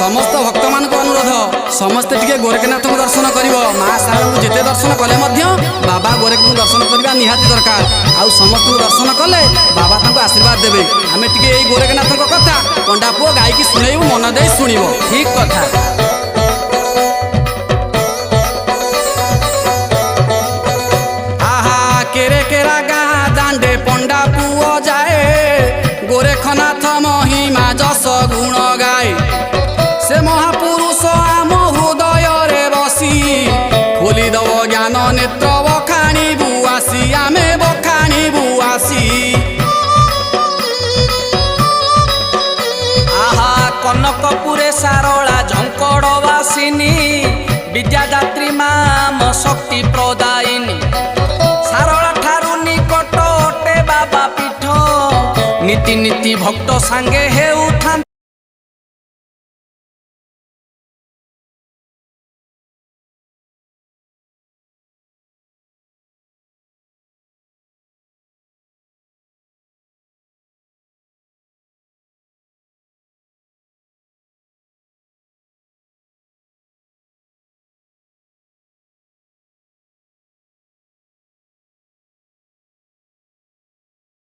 समस्त भक्त मान अनुरोध समस्ते टिके गोरखनाथ को दर्शन कर माँ शारदा को जिते दर्शन कले बाबा गोरख को दर्शन करवा निहाती दरकार आउ समस्त को दर्शन कले बाबा तांको आशीर्वाद देवे आमे टिके एई गोरखनाथ को कथा पंडा पुओ गायकी शुणेबू मन दे शुणिबो ठीक कथा। केरे केरा गाँ दांडे पंडा पुओ जाए गोरखनाथ महिमा जस गुण गाए से महापुरुष आम हृदय रे बसी खोली दव ज्ञान नेत्र बखाणी बुआसी आमे बखाणी बुआसी। आहा कनकपुरे सारला झंकड़वासिनी विद्यादात्री माम शक्ति प्रदायिनी सारला ठारू निकट अटे बाबा पीठ नीति नीति भक्त सांगे हेउथा